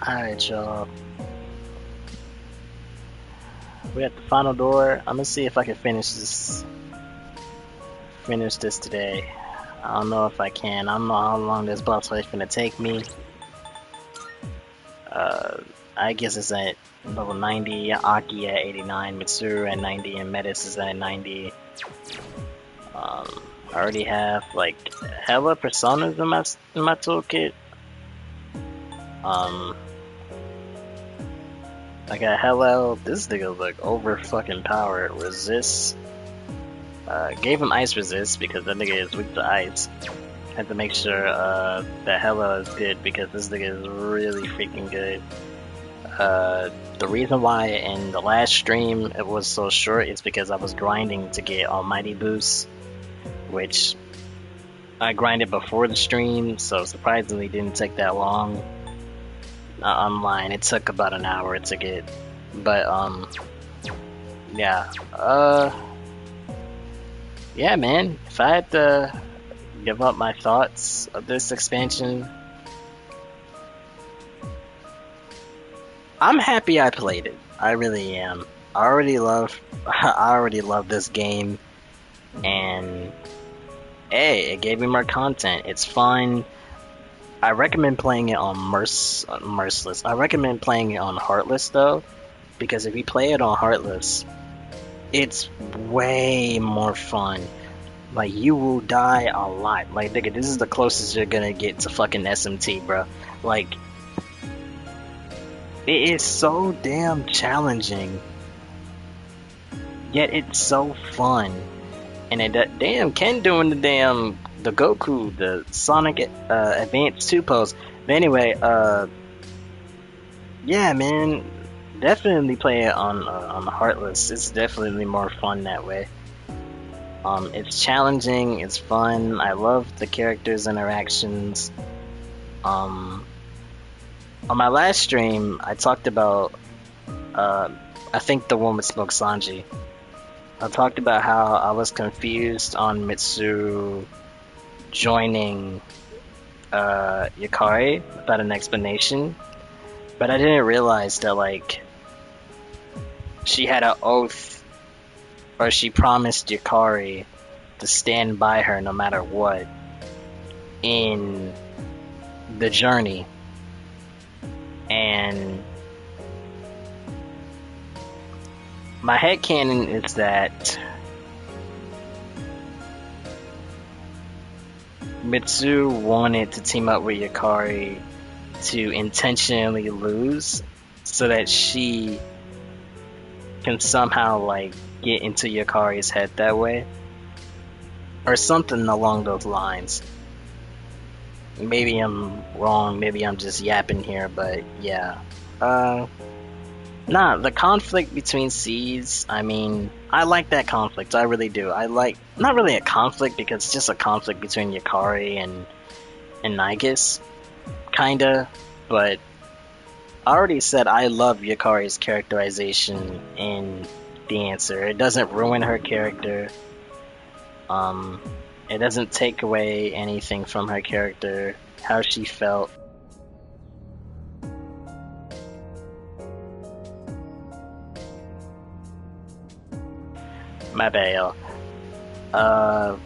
Alright, y'all. We at the final door. I'm gonna see if I can finish this today. I don't know if I can. I don't know how long this boss fight is gonna take me. Uh, I guess it's at level 90, Aki at 89, Mitsuru at 90, and Metis is at 90. I already have like hella personas in my toolkit. I got hella. This nigga look over fucking powered. Resist. Gave him ice resist because that nigga is weak to ice. Had to make sure that hella is good because this nigga is really freaking good. The reason why in the last stream it was so short is because I was grinding to get Almighty boost, which I grinded before the stream, so surprisingly didn't take that long. Online, it took about an hour to get, but yeah, yeah, man. If I had to give up my thoughts of this expansion, I'm happy I played it. I really am. I already love this game, and hey, it gave me more content. It's fun. I recommend playing it on Merciless. I recommend playing it on Heartless though, because if you play it on Heartless, it's way more fun. Like, you will die a lot. Like, nigga, this is the closest you're gonna get to fucking SMT, bro. Like, it is so damn challenging, yet it's so fun. And it, damn, Ken doing the Goku, the Sonic Advance 2 pose. But anyway, yeah, man, definitely play it on Heartless. It's definitely more fun that way. It's challenging, it's fun. I love the characters' interactions. On my last stream, I talked about, I think the one with Smoke Sanji. I talked about how I was confused on Mitsuru joining Yukari without an explanation, but I didn't realize that, like, she had an oath, or she promised Yukari to stand by her no matter what in the journey. And my headcanon is that Mitsu wanted to team up with Yukari to intentionally lose so that she can somehow, like, get into Yukari's head that way, or something along those lines. Maybe I'm wrong, maybe I'm just yapping here, but yeah. Nah, the conflict between seeds, I mean, I like that conflict, I really do. I like, not really a conflict because it's just a conflict between Yukari and Nagus, kinda, but I already said I love Yukari's characterization in the answer. It doesn't ruin her character. It doesn't take away anything from her character, how she felt. My bad, y'all.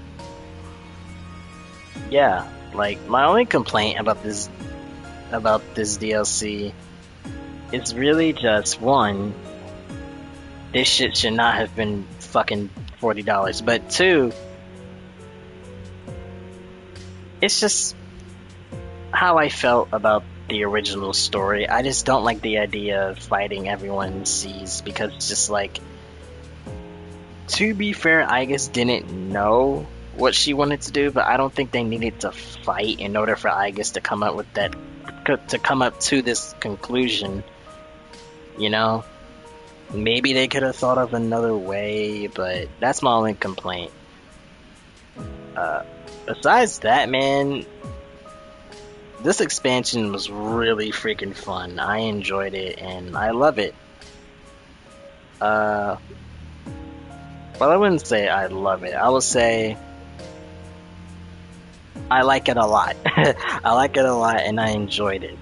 Yeah, like, my only complaint about this DLC is really just, one, this shit should not have been fucking $40, but two, it's just how I felt about the original story. I just don't like the idea of fighting everyone sees, because it's just like, to be fair, I guess didn't know what she wanted to do, but I don't think they needed to fight in order for Igus to come up to this conclusion, you know? Maybe they could have thought of another way, but that's my only complaint. Besides that, man, this expansion was really freaking fun. I enjoyed it, and I love it. Well, I wouldn't say I love it. I would say I like it a lot. I like it a lot, and I enjoyed it.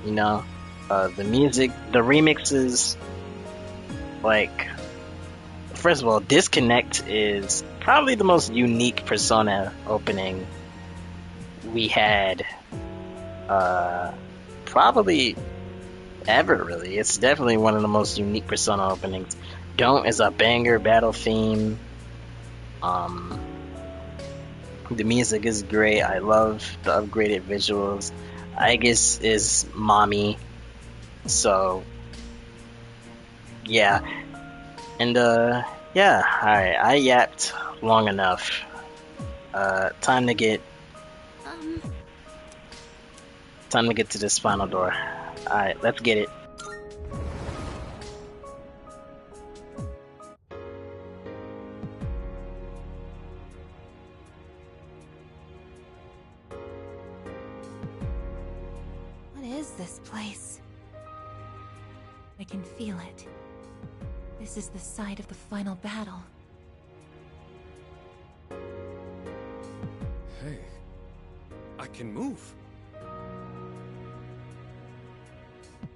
You know? The music, the remixes, like, first of all, Disconnect is probably the most unique Persona opening we had, probably ever, really. It's definitely one of the most unique Persona openings. Don't is a banger battle theme. The music is great. I love the upgraded visuals. Aegis is mommy, so yeah. And yeah, alright, I yapped long enough. Time to get to this final door. Alright, let's get it. What is this place? I can feel it. This is the site of the final battle. Hey, I can move.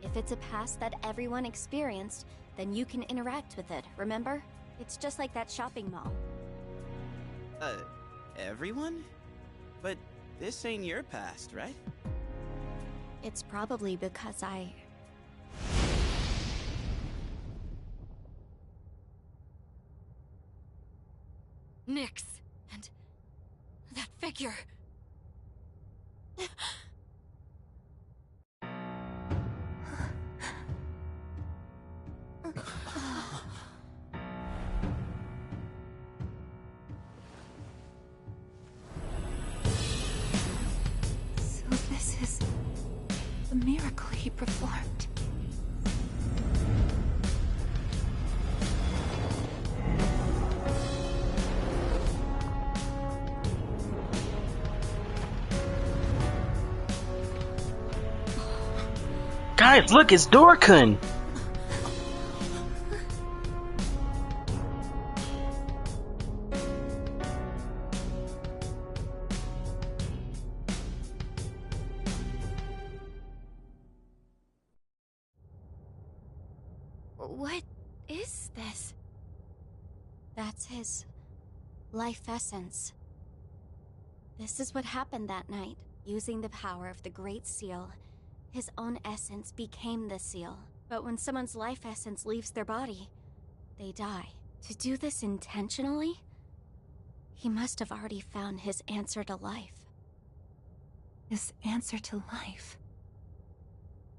If it's a past that everyone experienced, then you can interact with it, remember? It's just like that shopping mall. Everyone? But this ain't your past, right? It's probably because I... Nyx! And... that figure! So this is... the miracle he performed. Guys, look, it's Dorkun! What is this? That's his... life essence. This is what happened that night. Using the power of the Great Seal, his own essence became the seal. But when someone's life essence leaves their body, they die. To do this intentionally? He must have already found his answer to life. His answer to life.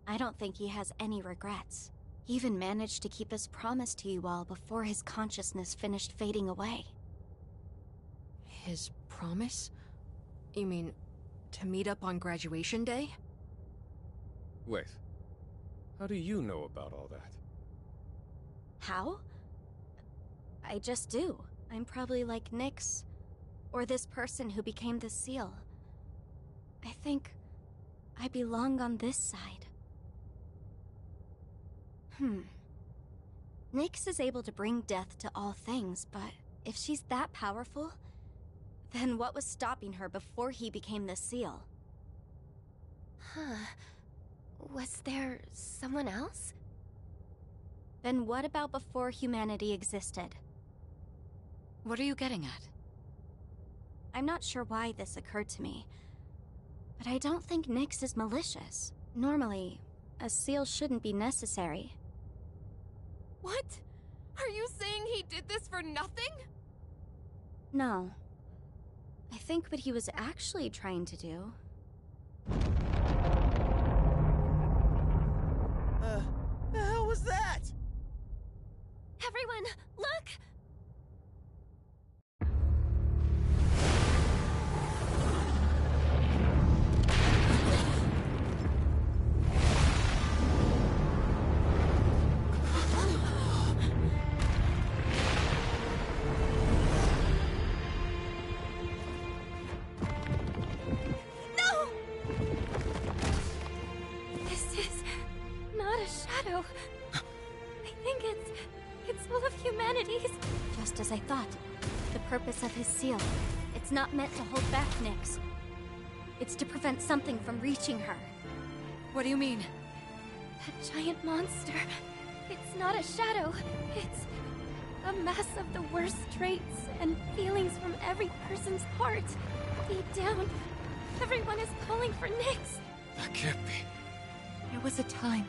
I don't think he has any regrets. He even managed to keep his promise to you all before his consciousness finished fading away. His promise? You mean, to meet up on graduation day? Wait, how do you know about all that? How? I just do. I'm probably like Nyx, or this person who became the seal. I think I belong on this side. Nyx is able to bring death to all things, but if she's that powerful, then what was stopping her before he became the seal? Was there someone else? Then what about before humanity existed? What are you getting at? I'm not sure why this occurred to me, but I don't think Nyx is malicious. Normally, a seal shouldn't be necessary. What? Are you saying he did this for nothing? No. I think what he was actually trying to do... The hell was that? Everyone, look! Just as I thought. The purpose of his seal. It's not meant to hold back Nyx. It's to prevent something from reaching her. What do you mean? That giant monster. It's not a shadow. It's a mass of the worst traits and feelings from every person's heart. Deep down, everyone is calling for Nyx. That can't be. There was a time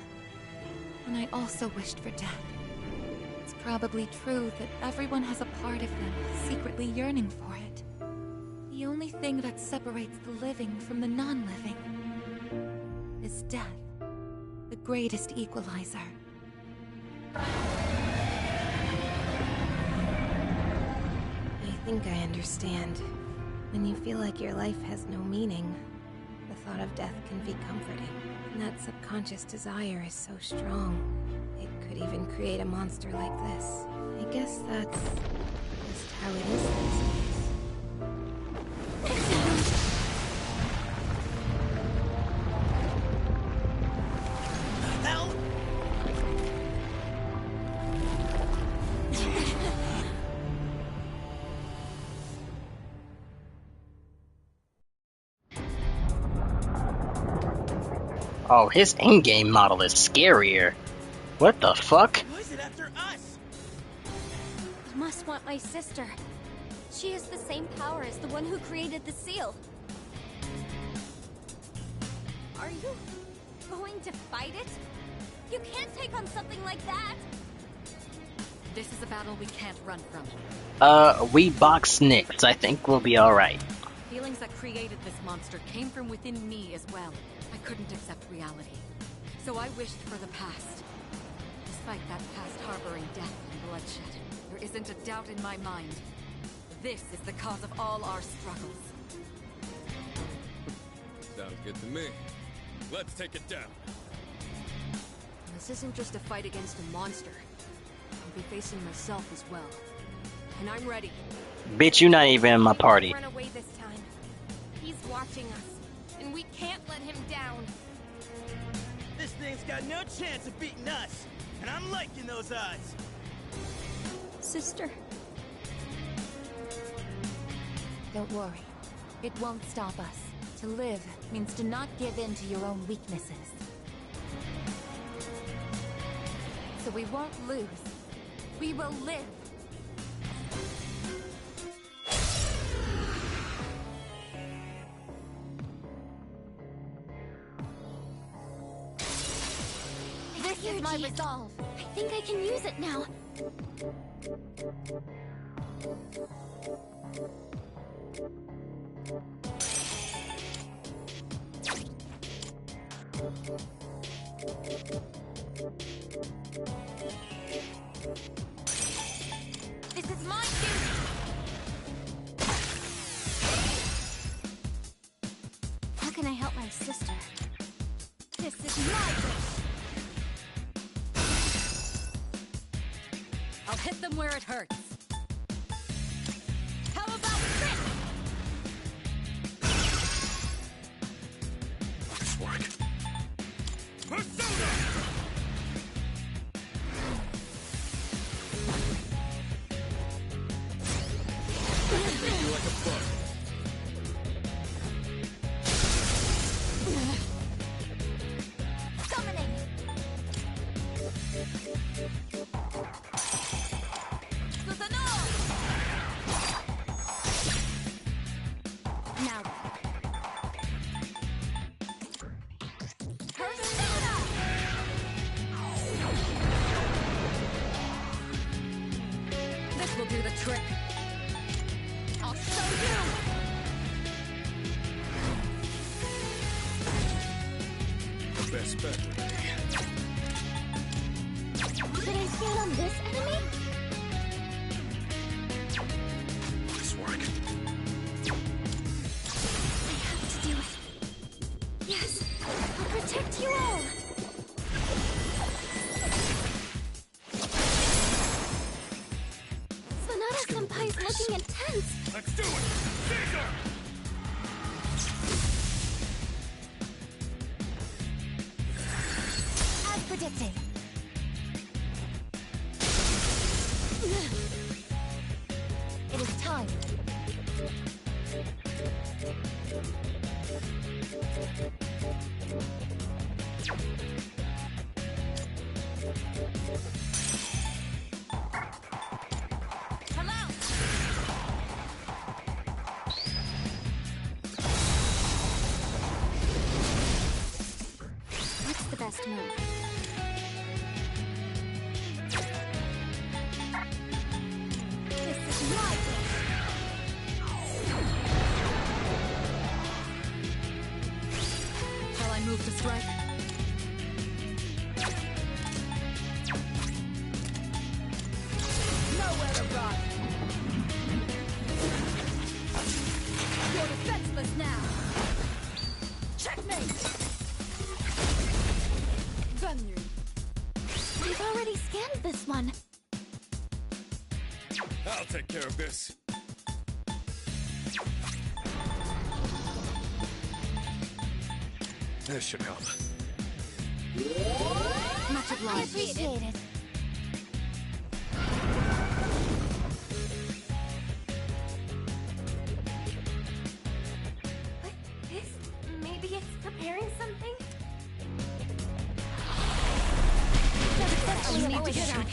when I also wished for death. It's probably true that everyone has a part of them secretly yearning for it. The only thing that separates the living from the non-living is death, the greatest equalizer. I think I understand. When you feel like your life has no meaning, the thought of death can be comforting. And that subconscious desire is so strong, it could even create a monster like this. I guess that's just how it is these days. Oh, his in-game model is scarier. What the fuck? Why is it after us? You must want my sister. She has the same power as the one who created the seal. Are you going to fight it? You can't take on something like that! This is a battle we can't run from. We box Nyx. I think we'll be alright. Feelings that created this monster came from within me as well. I couldn't accept reality. So I wished for the past. Despite that past harboring death and bloodshed, there isn't a doubt in my mind. This is the cause of all our struggles. Sounds good to me. Let's take it down. This isn't just a fight against a monster. I'll be facing myself as well. And I'm ready. Bitch, you not even in my party. Run away this time. He's watching us, and we can't let him down. This thing's got no chance of beating us, and I'm liking those odds. Sister. Don't worry. It won't stop us. To live means to not give in to your own weaknesses. So we won't lose. We will live. This is my resolve. I think I can use it now. This is my duty. How can I help my sister? This is my wish. I'll hit them where it hurts. How about this? Nice work. Persona! Treat you like a bug. Summoning. Susanoo! Now. Persona! This will do the trick. I'll show you! The best bet would be. Should I stand on this enemy? Nice work. I have to do it. Yes, I'll protect you all. Sonata-senpai's looking intense. Let's do it! Caesar! As predicted. It is time. best move. This is my Shall I move to strike? Nowhere to run! You're defenseless now! Checkmate! Gunyu. We've already scanned this one. I'll take care of this. This should help. Much I obliged. appreciate it. Maybe it's preparing something? I need to get out.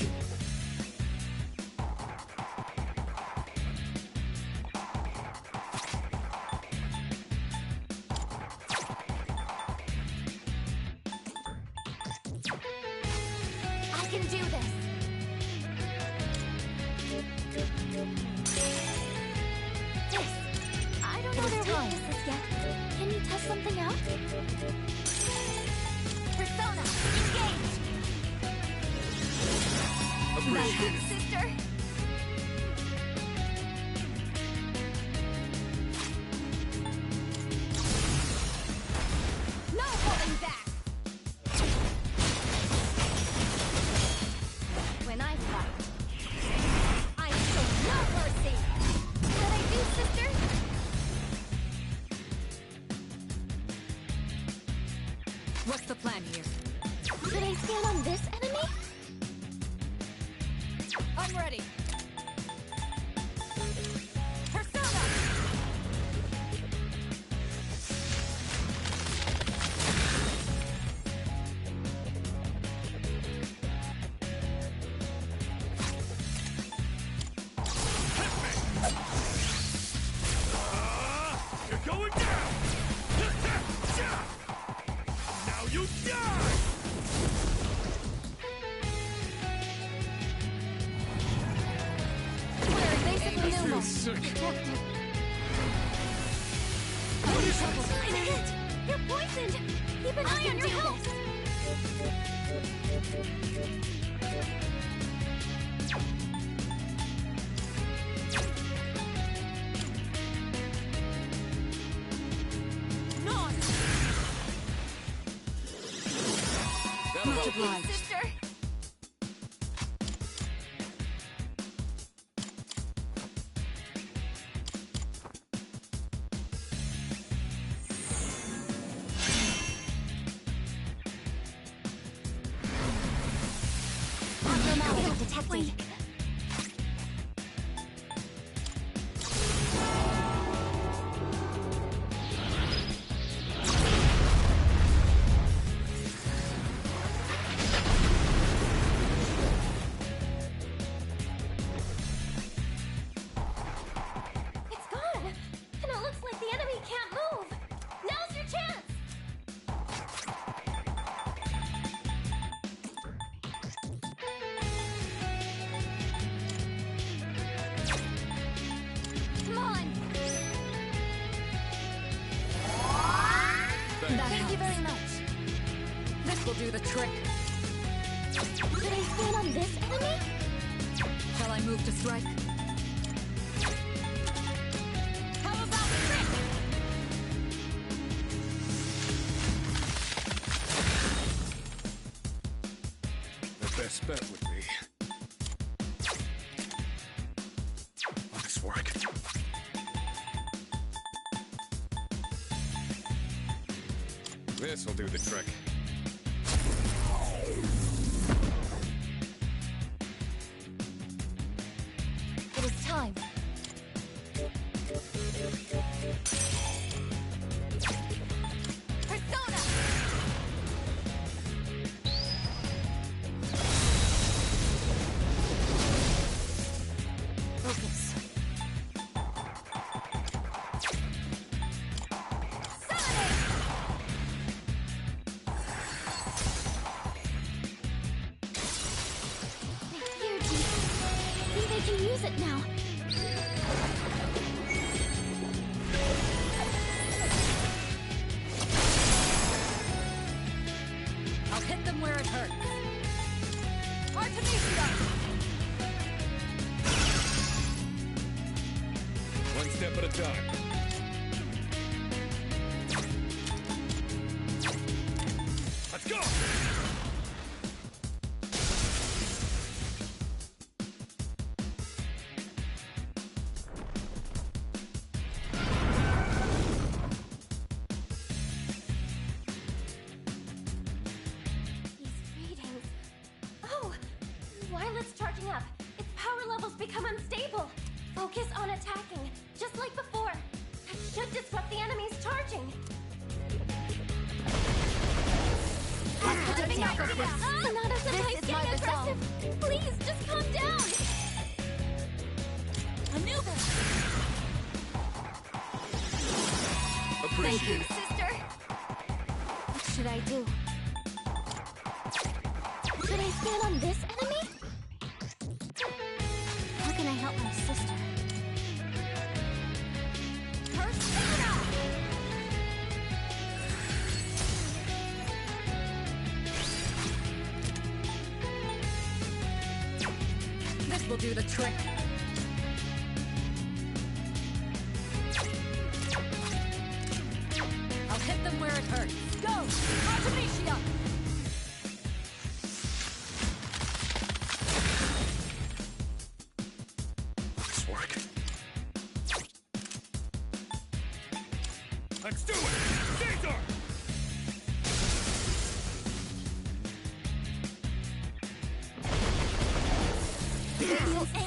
I can do this. This. I don't know their weaknesses yet. Can you test something out? Persona, engage! Appreciate it. Sister! No holding back! When I fight, I show no mercy! What I do, sister? What's the plan here? Should I scan on this enemy? I'm ready! Persona! You're going down! Now you die! Basically This no feels sick. Detected. What is it? I'm hit! You're poisoned! Keep an eye on your health! Non! That'll Much help. obliged. Sister! Abnormality detected. It's gone! And it looks like the enemy can't move! Now's your chance! Come on! Thank you very much. This will do the trick. Should I stand on this enemy? Shall I move to strike? How about trick? The best bet would be... Will this work? This'll do the trick. It is time. Persona! Focus. Summoning! can use it now. I'll hit them where it hurts. Artemisia! One step at a time. Let's go! These readings. Oh! While it's charging up, its power levels become unstable. Focus on attacking, just like before. That should disrupt the enemy's charging. Sonata Senpai is getting aggressive. Please, just calm down. Maneuver! Thank you, Appreciate it. sister. What should I do? Should I stand on this enemy? How can I help my sister? Persona! This will do the trick. I'll hit them where it hurts. Go! Artemisia! This work. Let's do it! Caesar!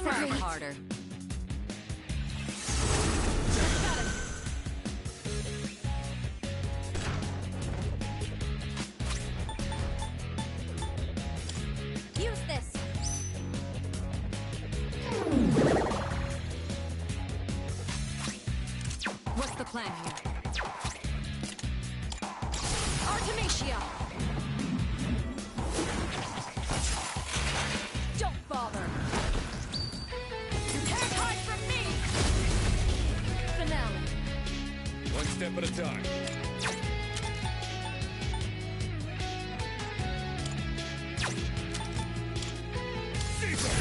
Try harder. Use this. What's the plan here? Artemisia! Don't bother! You can't hide from me! Finale. One step at a time. Caesar!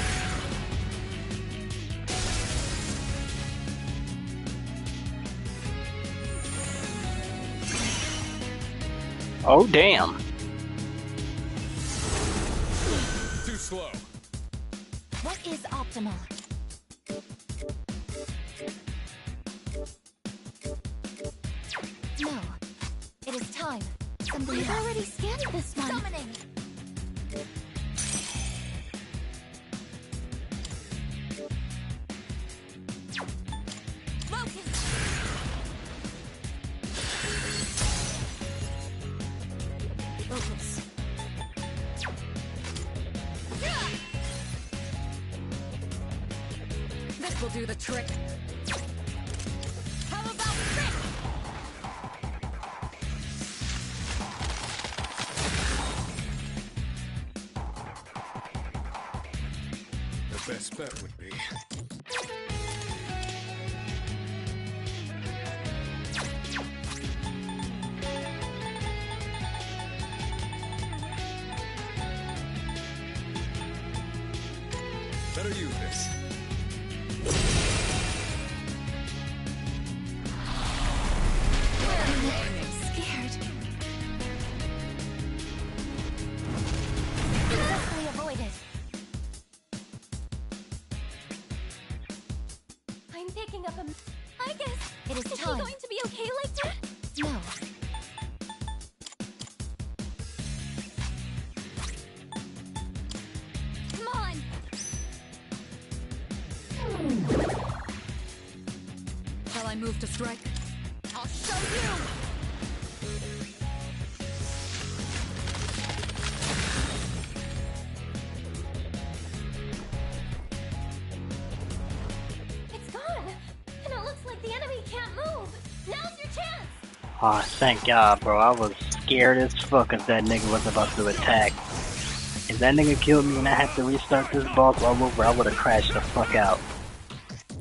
Oh damn. Too slow. What is optimal? No. It is time. We've already scanned this one. Summoning. Focus. This will do the trick. How about this? The best bet would be... Better use this. I'm scared. Successfully avoided. I'm picking up a... I guess... It is time. Is he going to be okay like that? No. Come on! Shall I move to strike? I'll show you! It's gone! And it looks like the enemy can't move! Now's your chance! Aw, thank God, bro. I was scared as fuck if that nigga was about to attack. If that nigga killed me and I have to restart this boss all over, I would have crashed the fuck out.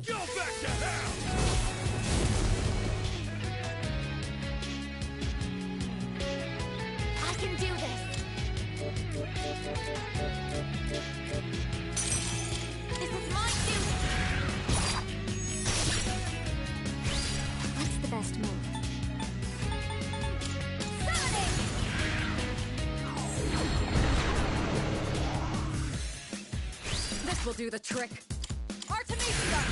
Go back to hell! I can do this. This is my duty. What's the best move? Summoning! This will do the trick. Artemisia!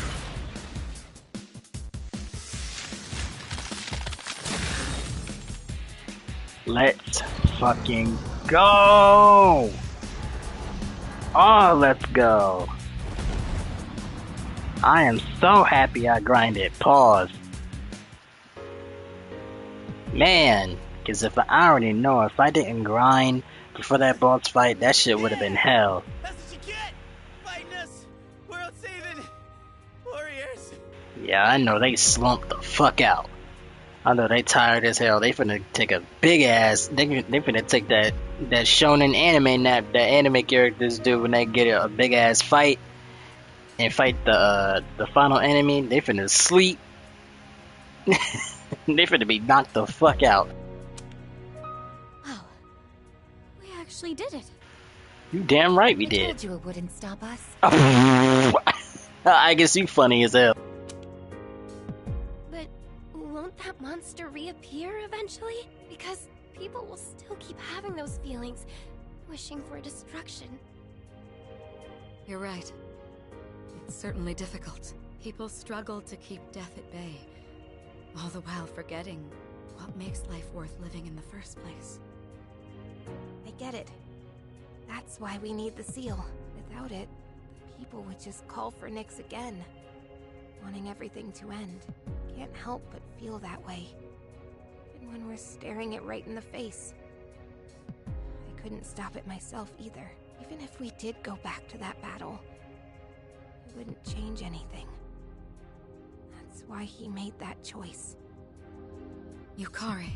Let's fucking go! Oh, let's go. I am so happy I grinded. Pause. Man, because if I already know, if I didn't grind before that boss fight, that shit would have been hell. That's what you get! Fighting us! World saving warriors! Yeah, I know they slumped the fuck out. I know they tired as hell. They finna take a big ass. They finna take that shonen anime nap that anime characters do when they get a big ass fight and fight the final enemy. They finna sleep. They finna be knocked the fuck out. Wow. We actually did it. You damn right we I did. told you it wouldn't stop us. I guess you funny as hell. But won't that monster reappear eventually? Because people will still keep having those feelings, wishing for destruction. You're right. It's certainly difficult. People struggle to keep death at bay, all the while forgetting what makes life worth living in the first place. I get it. That's why we need the seal. Without it, the people would just call for Nyx again, wanting everything to end. Can't help but feel that way. Even when we're staring it right in the face. I couldn't stop it myself either. Even if we did go back to that battle, it wouldn't change anything. That's why he made that choice. Yukari.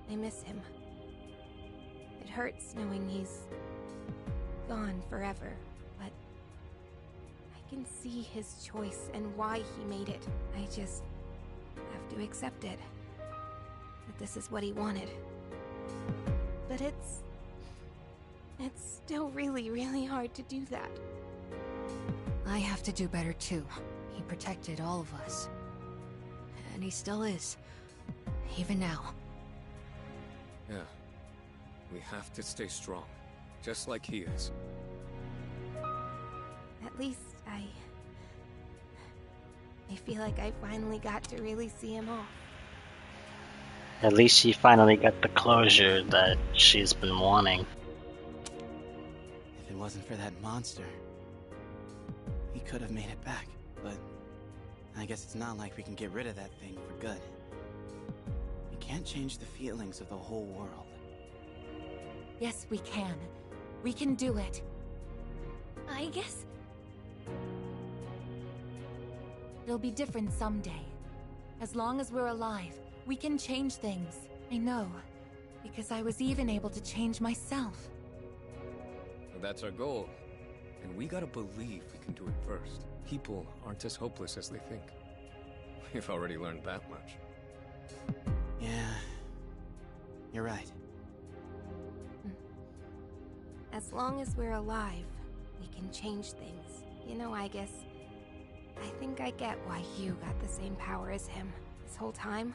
I miss him. It hurts knowing he's gone forever, but I can see his choice and why he made it. I just have to accept it. That this is what he wanted. But it's still really, really hard to do that. I have to do better too. He protected all of us. And he still is. Even now. Yeah. We have to stay strong. Just like he is. At least I feel like I finally got to really see him off. At least she finally got the closure that she's been wanting. If it wasn't for that monster, we could have made it back, but I guess it's not like we can get rid of that thing for good. We can't change the feelings of the whole world. Yes, we can. We can do it. I guess It'll be different someday. As long as we're alive, we can change things. I know. Because I was even able to change myself. That's our goal. And we gotta believe we can do it first. People aren't as hopeless as they think. We've already learned that much. Yeah, you're right. As long as we're alive, we can change things. You know, I think I get why you got the same power as him this whole time.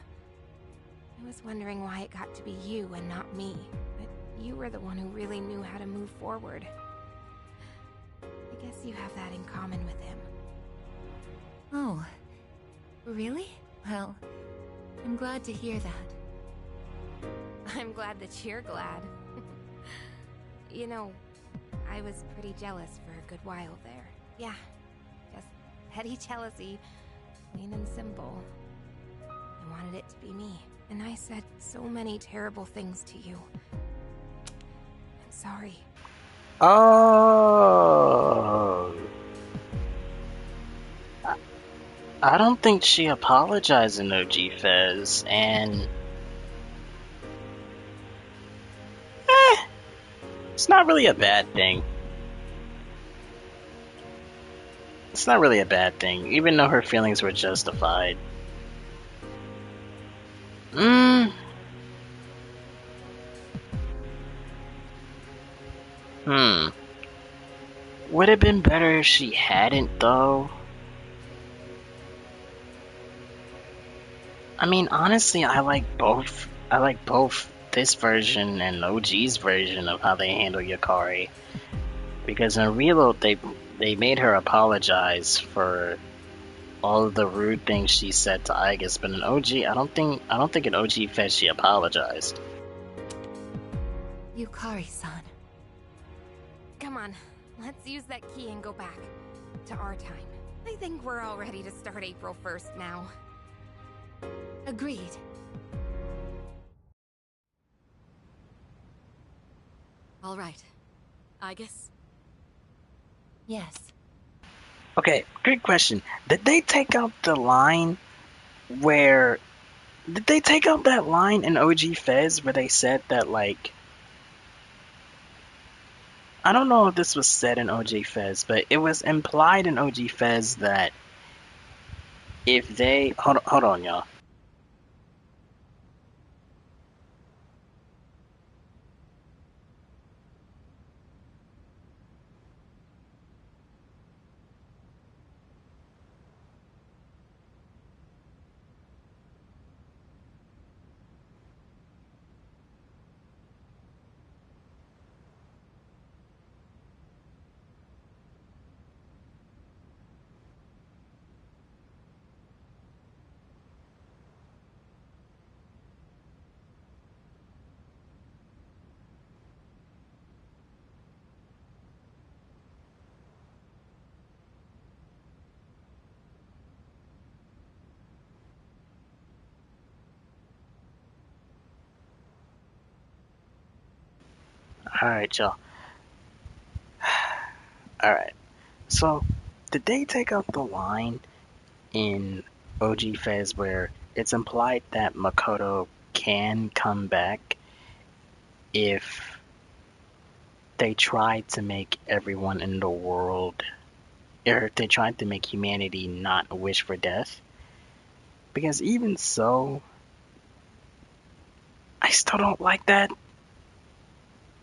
I was wondering why it got to be you and not me, but you were the one who really knew how to move forward. I guess you have that in common with him. Oh. Really? Well, I'm glad to hear that. I'm glad that you're glad. You know, I was pretty jealous for a good while there. Yeah, just petty jealousy, plain and simple. I wanted it to be me, and I said so many terrible things to you. I'm sorry. Oh. I don't think she apologized in AUGGGHHHHHGHH, and It's not really a bad thing. It's not really a bad thing, even though her feelings were justified. Hmm. Would have been better if she hadn't, though. I mean, honestly, I like both. I like both this version and OG's version of how they handle Yukari. Because in Reload, they made her apologize for all of the rude things she said to Aigis, but in OG, I don't think in OG Fest she apologized. Yukari-san. Come on, let's use that key and go back to our time. I think we're all ready to start April 1st now. Agreed. All right. I guess. Yes. Okay, great question. Did they take out the line where... Did they take out that line in OG Fez where they said that, like... I don't know if this was said in OG Fez, but it was implied in OG Fez that if they... Hold on, y'all. Alright, y'all. Alright. So, did they take out the line in OG Fez where it's implied that Makoto can come back if they try to make everyone in the world, or if they try to make humanity not wish for death? Because even so, I still don't like that.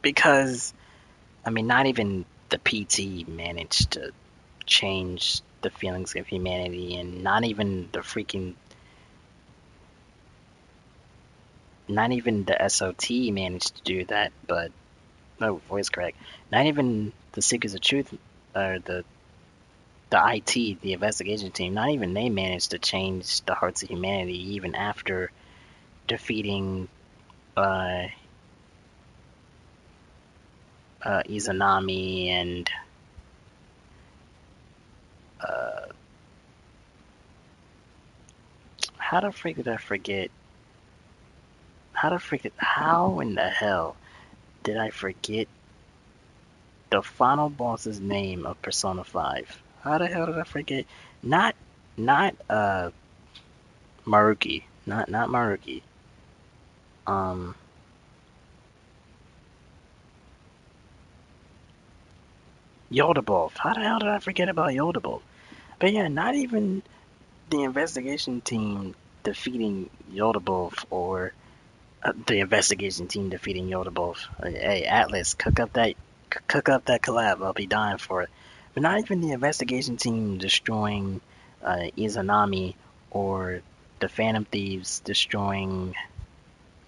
Because, I mean, not even the PT managed to change the feelings of humanity, and not even the SOT managed to do that, but no, voice correct. Not even the Seekers of Truth, or the IT, the investigation team, not even they managed to change the hearts of humanity, even after defeating Izanami and how the freak did I forget? How in the hell did I forget the final boss's name of Persona 5? How the hell did I forget? Not Maruki. Not Maruki. Yodabov. How the hell did I forget about Yodabov? But yeah, not even the investigation team defeating Yodabov, or the investigation team defeating Yodabov. Hey, Atlas, cook up that collab. I'll be dying for it. But not even the investigation team destroying Izanami, or the Phantom Thieves destroying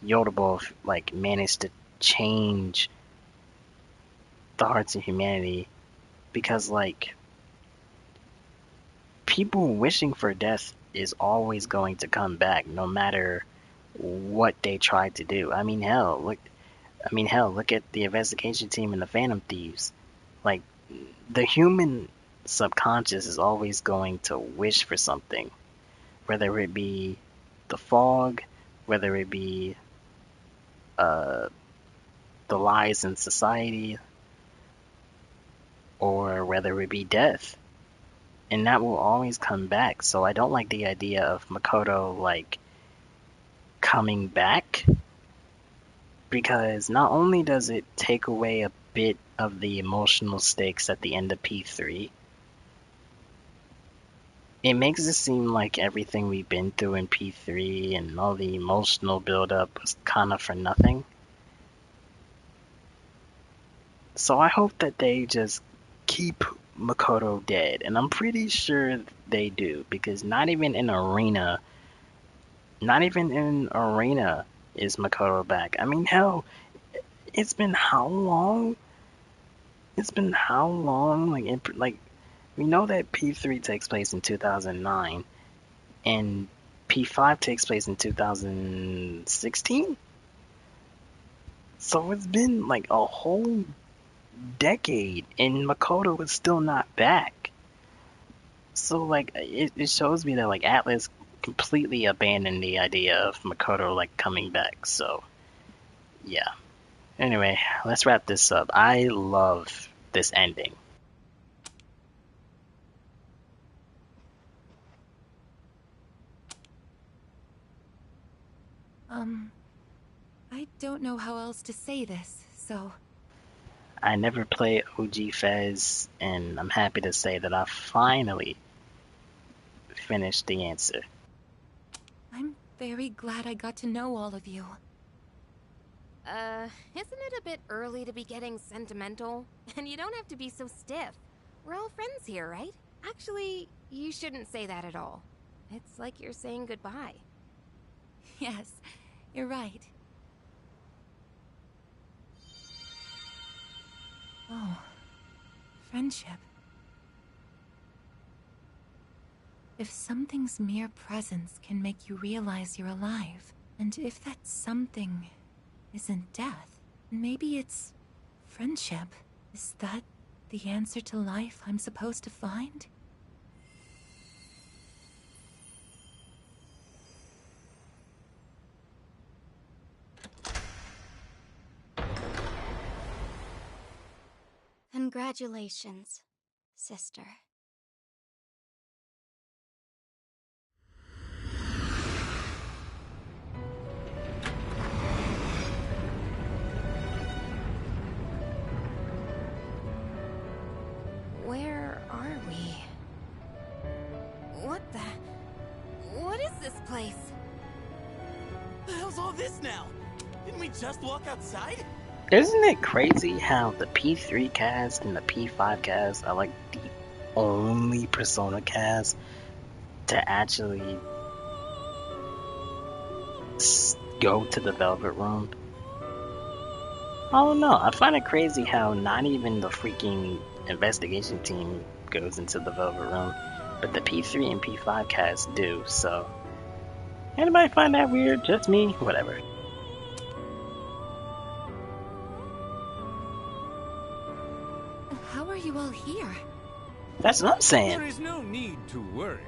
Yodabov, like, managed to change the hearts of humanity. Because, like, people wishing for death is always going to come back, no matter what they try to do. I mean, hell, look at the investigation team and the Phantom Thieves. Like, the human subconscious is always going to wish for something, whether it be the fog, whether it be the lies in society, or whether it be death. And that will always come back. So I don't like the idea of Makoto, like, coming back, because not only does it take away a bit of the emotional stakes at the end of P3. It makes it seem like everything we've been through in P3 and all the emotional build-up was kind of for nothing. So I hope that they just keep Makoto dead, and I'm pretty sure they do, because not even in Arena is Makoto back. I mean, hell, it's been how long? Like, we know that P3 takes place in 2009, and P5 takes place in 2016? So it's been like a whole decade, and Makoto is still not back. So, like, it shows me that, like, Atlas completely abandoned the idea of Makoto, like, coming back, so, yeah. Anyway, let's wrap this up. I love this ending. I don't know how else to say this, so... I never played AUGGGHHHHHGHH, and I'm happy to say that I finally finished the answer. I'm very glad I got to know all of you. Isn't it a bit early to be getting sentimental? And you don't have to be so stiff. We're all friends here, right? Actually, you shouldn't say that at all. It's like you're saying goodbye. Yes, you're right. Oh, friendship. If something's mere presence can make you realize you're alive, and if that something isn't death, maybe it's friendship. Is that the answer to life I'm supposed to find? Congratulations, sister. Where are we? What is this place? The hell's all this now? Didn't we just walk outside? Isn't it crazy how the P3 cast and the P5 cast are like the only Persona cast to actually go to the Velvet Room? I don't know. I find it crazy how not even the freaking investigation team goes into the Velvet Room, but the P3 and P5 cast do, so... Anybody find that weird? Just me? Whatever. How are you all here? That's what I'm saying. There is no need to worry.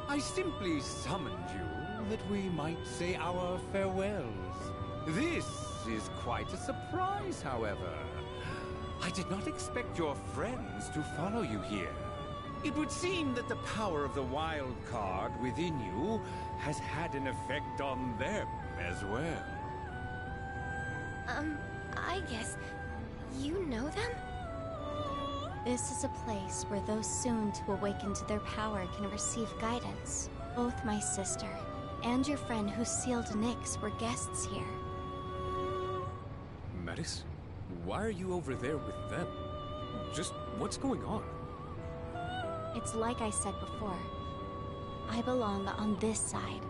I simply summoned you that we might say our farewells. This is quite a surprise, however. I did not expect your friends to follow you here. It would seem that the power of the wild card within you has had an effect on them as well. I guess you know them? This is a place where those soon to awaken to their power can receive guidance. Both my sister and your friend who sealed Nyx were guests here. Metis, why are you over there with them? Just what's going on? It's like I said before. I belong on this side.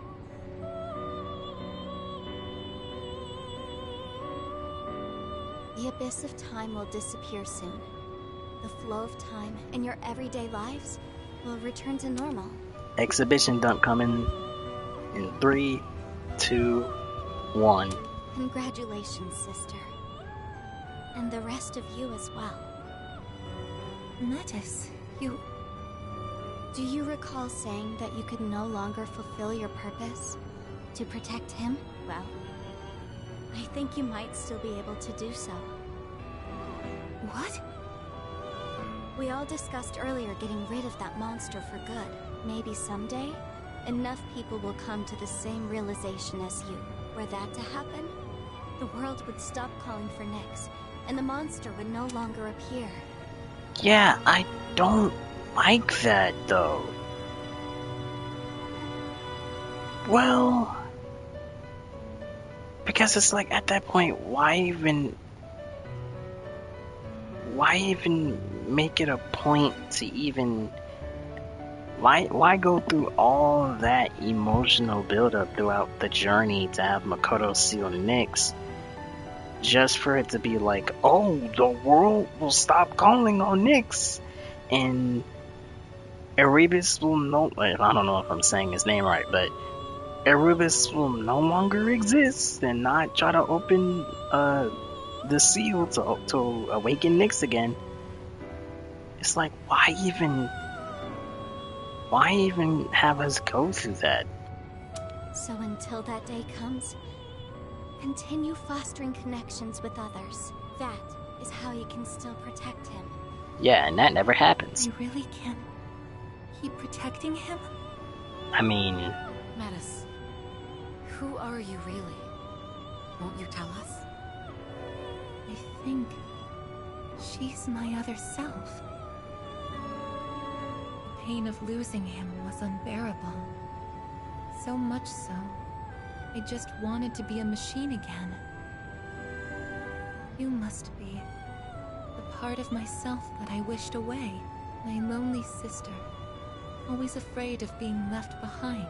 The abyss of time will disappear soon. The flow of time in your everyday lives will return to normal. Exhibition dump coming in 3, 2, 1. Congratulations, sister. And the rest of you as well. Metis, you... Do you recall saying that you could no longer fulfill your purpose? To protect him? Well, I think you might still be able to do so. What? We all discussed earlier getting rid of that monster for good. Maybe someday, enough people will come to the same realization as you. Were that to happen, the world would stop calling for Nyx and the monster would no longer appear. Yeah, I don't like that though. Well, because it's like at that point, why even make it a point to even why go through all that emotional buildup throughout the journey to have Makoto seal Nyx just for it to be like, oh, the world will stop calling on Nyx and Erebus will no, I don't know if I'm saying his name right, but Erebus will no longer exist and not try to open the seal to awaken Nyx again. It's like, why even have us go through that? So until that day comes, continue fostering connections with others. That is how you can still protect him. Yeah, and that never happens. You really can keep protecting him? I mean... Metis, who are you really? Won't you tell us? I think she's my other self. The pain of losing him was unbearable. So much so, I just wanted to be a machine again. You must be the part of myself that I wished away. My lonely sister, always afraid of being left behind.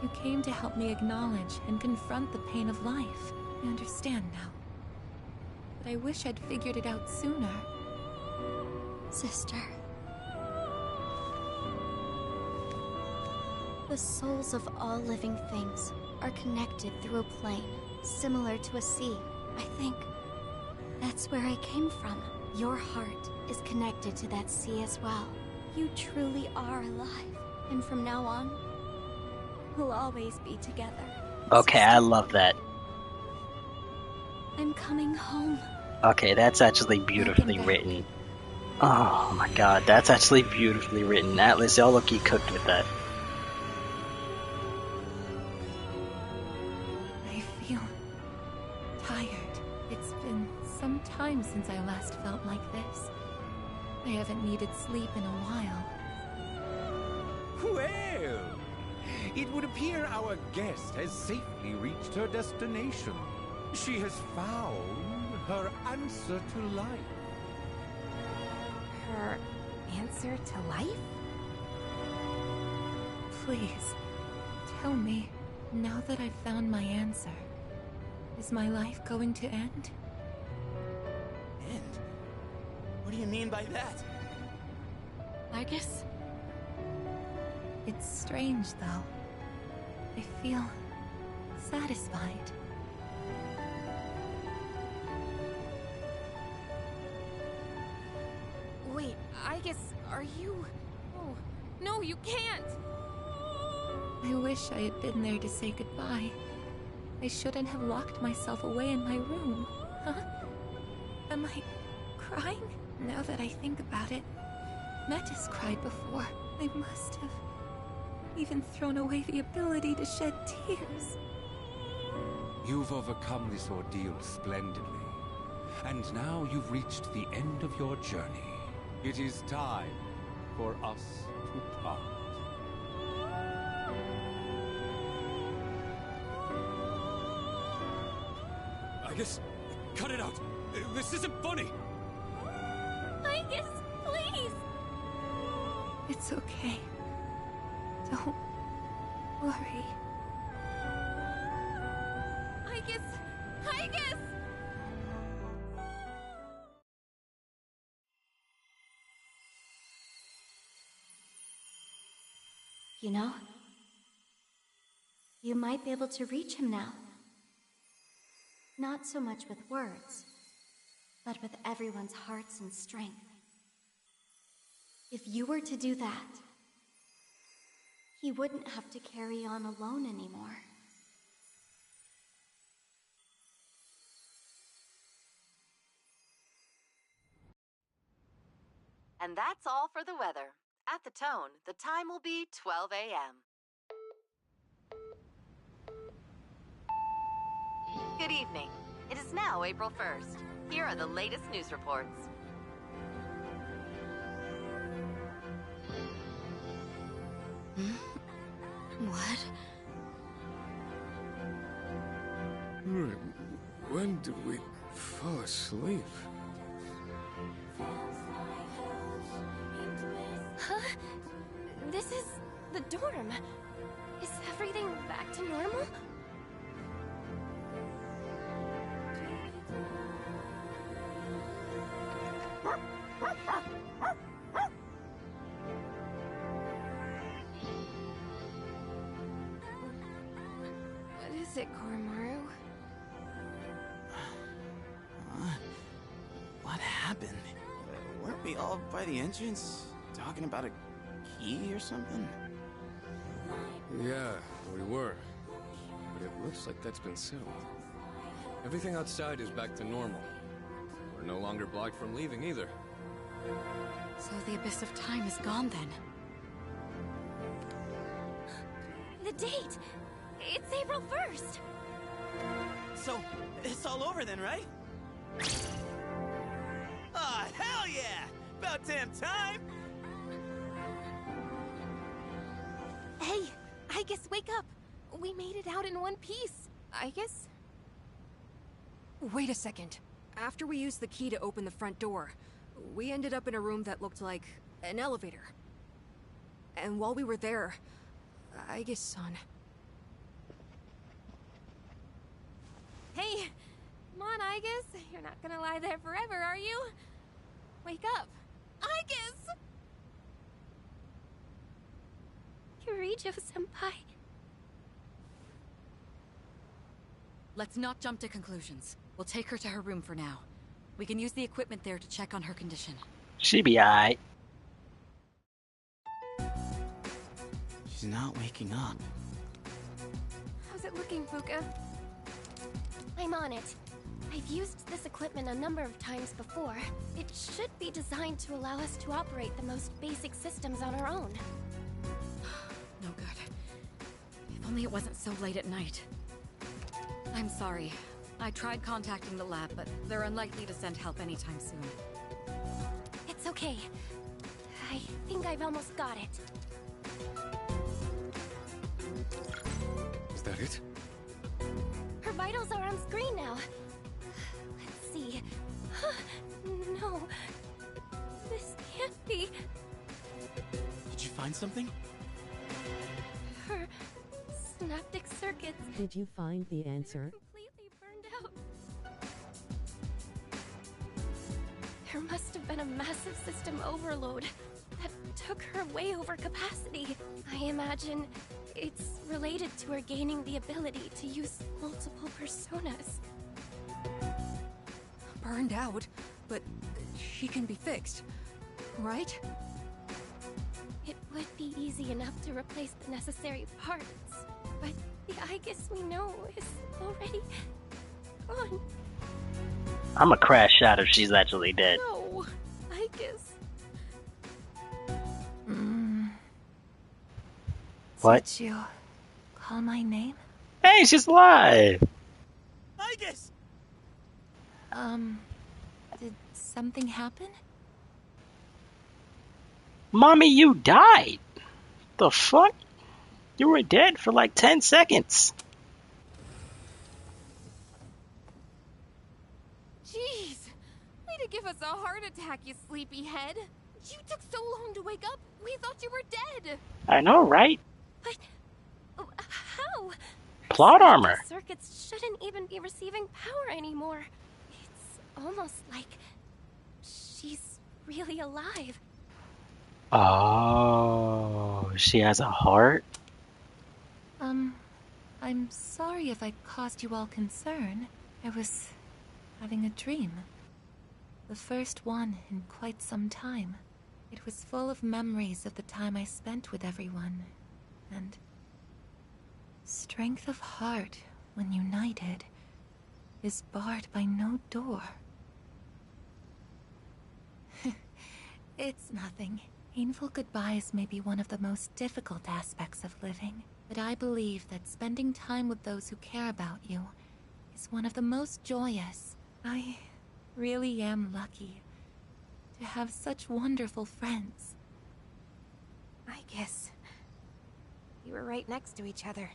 You came to help me acknowledge and confront the pain of life. I understand now. But I wish I'd figured it out sooner. Sister. The souls of all living things are connected through a plane, similar to a sea. I think that's where I came from. Your heart is connected to that sea as well. You truly are alive, and from now on, we'll always be together. Okay, Sister, I love that. I'm coming home. Okay, that's actually beautifully written. Oh my god, that's actually beautifully written. Atlas, y'all look, you cooked with that. I feel tired. It's been some time since I last felt like this. I haven't needed sleep in a while. Well, it would appear our guest has safely reached her destination. She has found her answer to life. Her answer to life? Please, tell me, now that I've found my answer, is my life going to end? End? What do you mean by that? I guess. It's strange, though. I feel satisfied. Wait, I guess, are you... Oh, no, you can't! I wish I had been there to say goodbye. I shouldn't have locked myself away in my room. Huh? Am I crying? Now that I think about it, Metis cried before. I must have even thrown away the ability to shed tears. You've overcome this ordeal splendidly. And now you've reached the end of your journey. It is time for us to part. I guess... cut it out! This isn't funny! Aegis, please! It's okay. Don't worry. Aegis! Aegis! You know, you might be able to reach him now. Not so much with words, but with everyone's hearts and strength. If you were to do that, he wouldn't have to carry on alone anymore. And that's all for the weather. At the tone, the time will be 12 a.m. Good evening. It is now April 1st. Here are the latest news reports. What? When did we fall asleep? Huh? This is the dorm. Is everything back to normal? What is it, Koromaru? What happened? Weren't we all by the entrance talking about a key or something? Yeah, we were. But it looks like that's been settled. Everything outside is back to normal. We're no longer blocked from leaving either. So the Abyss of Time is gone then? The date! It's April 1st! So, it's all over then, right? Ah, hell yeah! About damn time! Hey, I guess wake up. We made it out in one piece. I guess. Wait a second. After we used the key to open the front door, we ended up in a room that looked like an elevator. And while we were there, I guess, son. Hey, come on, I guess. You're not gonna lie there forever, are you? Wake up. I guess. Kirijo-senpai. Let's not jump to conclusions. We'll take her to her room for now. We can use the equipment there to check on her condition. She be alright. She's not waking up. How's it looking, Fuka? I'm on it. I've used this equipment a number of times before. It should be designed to allow us to operate the most basic systems on our own. No good. If only it wasn't so late at night. I'm sorry. I tried contacting the lab, but they're unlikely to send help anytime soon. It's okay. I think I've almost got it. Is that it? Her vitals are on screen now. Let's see. No. This can't be. Did you find something? Her synaptic circuits Did you find the answer? completely burned out. There must have been a massive system overload that took her way over capacity. I imagine it's related to her gaining the ability to use multiple personas. Burned out, but she can be fixed, right? It would be easy enough to replace the necessary parts, but the Aegis we know is already gone. I'ma crash out if she's actually dead. No, Aegis. What? Did you call my name? Hey, she's alive! I guess. Did something happen? Mommy, you died! The fuck? You were dead for like 10 seconds. Jeez! Way to give us a heart attack, you sleepyhead! You took so long to wake up, we thought you were dead! I know, right? But how? Plot armor. Circuits shouldn't even be receiving power anymore. It's almost like she's really alive. Oh, she has a heart? I'm sorry if I caused you all concern. I was having a dream. The first one in quite some time. It was full of memories of the time I spent with everyone. And strength of heart, when united, is barred by no door. It's nothing. Painful goodbyes may be one of the most difficult aspects of living, but I believe that spending time with those who care about you is one of the most joyous. I really am lucky to have such wonderful friends. I guess we were right next to each other,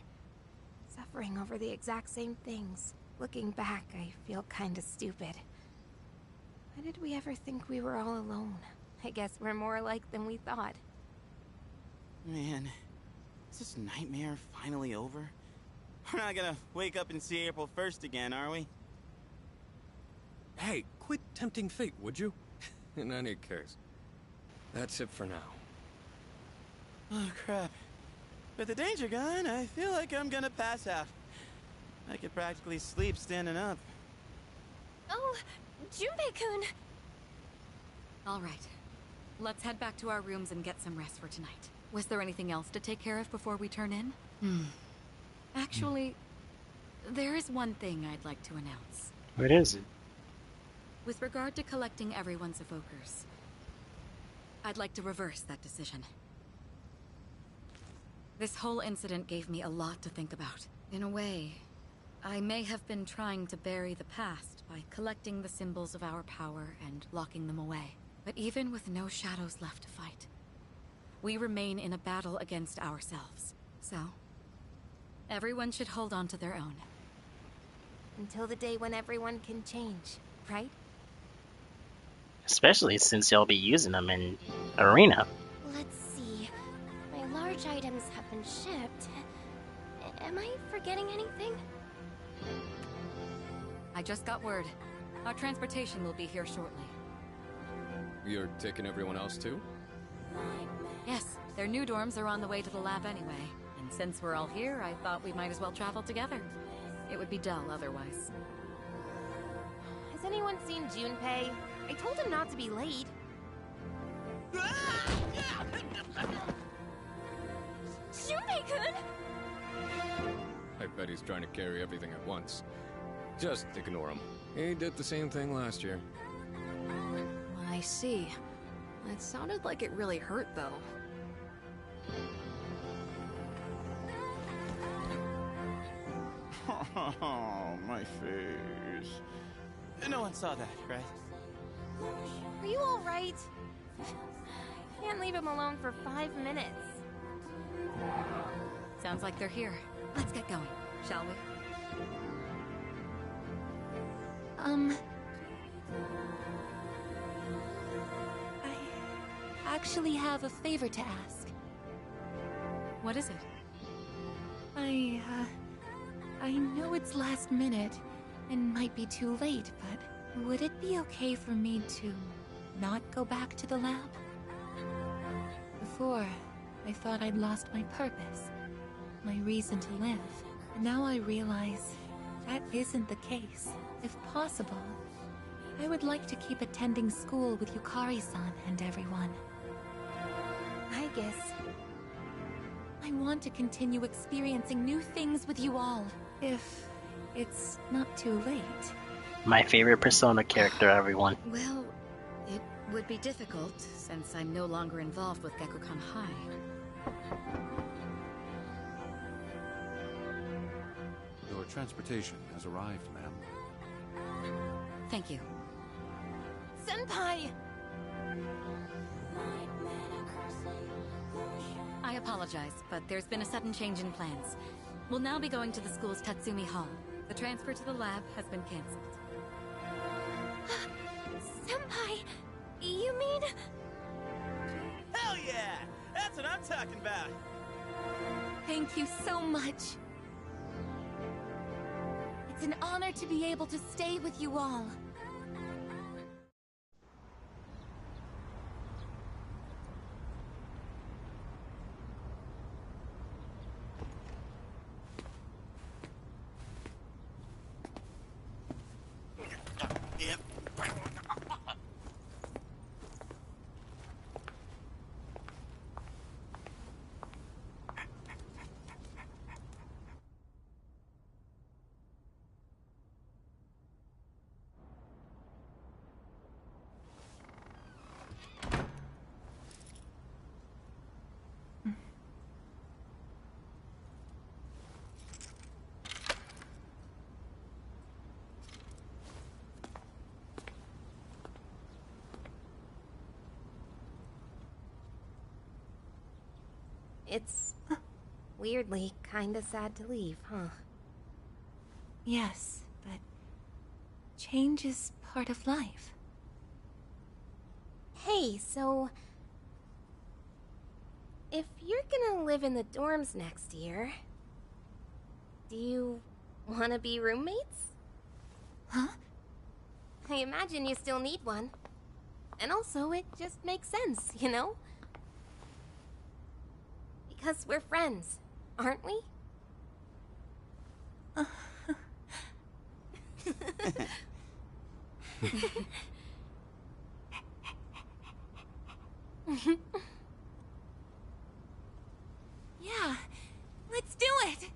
suffering over the exact same things. Looking back, I feel kinda stupid. Why did we ever think we were all alone? I guess we're more alike than we thought. Man, is this nightmare finally over? We're not gonna wake up and see April 1st again, are we? Hey, quit tempting fate, would you? In any case, that's it for now. Oh, crap. With the danger gone, I feel like I'm gonna pass out. I could practically sleep standing up. Oh, Junpei-kun! All right. Let's head back to our rooms and get some rest for tonight. Was there anything else to take care of before we turn in? Actually, there is one thing I'd like to announce. What is it? With regard to collecting everyone's evokers, I'd like to reverse that decision. This whole incident gave me a lot to think about. In a way, I may have been trying to bury the past by collecting the symbols of our power and locking them away. But even with no shadows left to fight, we remain in a battle against ourselves. So, everyone should hold on to their own. Until the day when everyone can change, right? Especially since you'll be using them in Arena. Let's see. My large items have been shipped. Am I forgetting anything? I just got word. Our transportation will be here shortly. You're taking everyone else too? Yes, their new dorms are on the way to the lab anyway. And since we're all here, I thought we might as well travel together. It would be dull otherwise. Has anyone seen Junpei? I told him not to be late. Junpei-kun! I bet he's trying to carry everything at once. Just ignore him. He did the same thing last year. I see. It sounded like it really hurt, though. Oh, my face. No one saw that, right? Are you alright? Can't leave him alone for 5 minutes. Sounds like they're here. Let's get going, shall we? I actually have a favor to ask. What is it? I know it's last minute and might be too late, but would it be okay for me to not go back to the lab? Before, I thought I'd lost my purpose, my reason to live. And now I realize that isn't the case. If possible, I would like to keep attending school with Yukari-san and everyone. I guess. I want to continue experiencing new things with you all, if it's not too late. My favorite Persona character, everyone. Well, it would be difficult, since I'm no longer involved with Gekkokan High. Your transportation has arrived, ma'am. Thank you. Senpai! I apologize, but there's been a sudden change in plans. We'll now be going to the school's Tatsumi Hall. The transfer to the lab has been cancelled. Senpai, you mean... Hell yeah! That's what I'm talking about! Thank you so much. It's an honor to be able to stay with you all. It's weirdly kinda sad to leave, huh? Yes, but change is part of life. Hey, so... if you're gonna live in the dorms next year... do you wanna be roommates? Huh? I imagine you still need one. And also, it just makes sense, you know? Because we're friends, aren't we? Yeah, let's do it!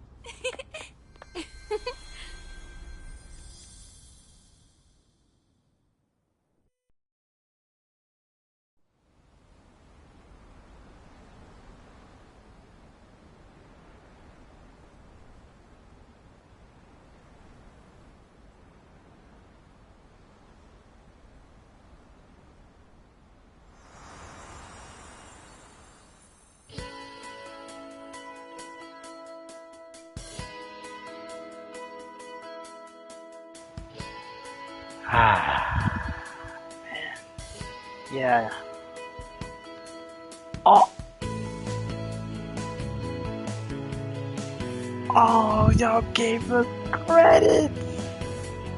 Man. Yeah. Oh! Oh, y'all gave us credit!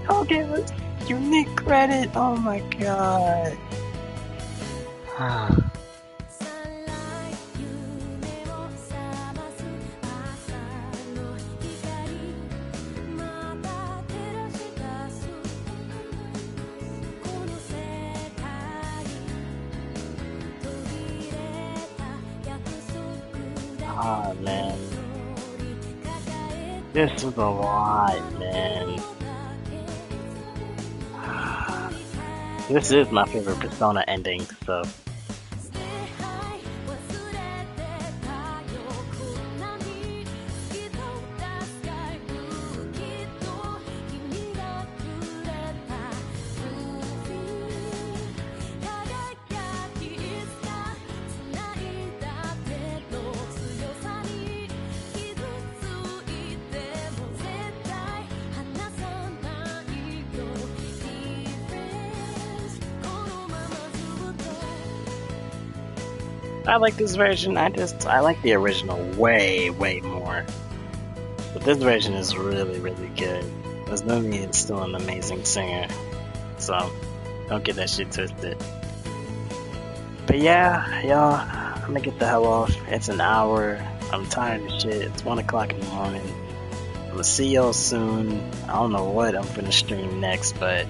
Y'all gave us unique credit! Oh my god. Ah, man. This is a lot, man. This is my favorite Persona ending, so. I like this version, I like the original way more. But this version is really good. Azumi is still an amazing singer, so don't get that shit twisted. But yeah, y'all, I'm gonna get the hell off. It's an hour, I'm tired of shit, it's 1 o'clock in the morning. I'm gonna see y'all soon. I don't know what I'm gonna stream next, but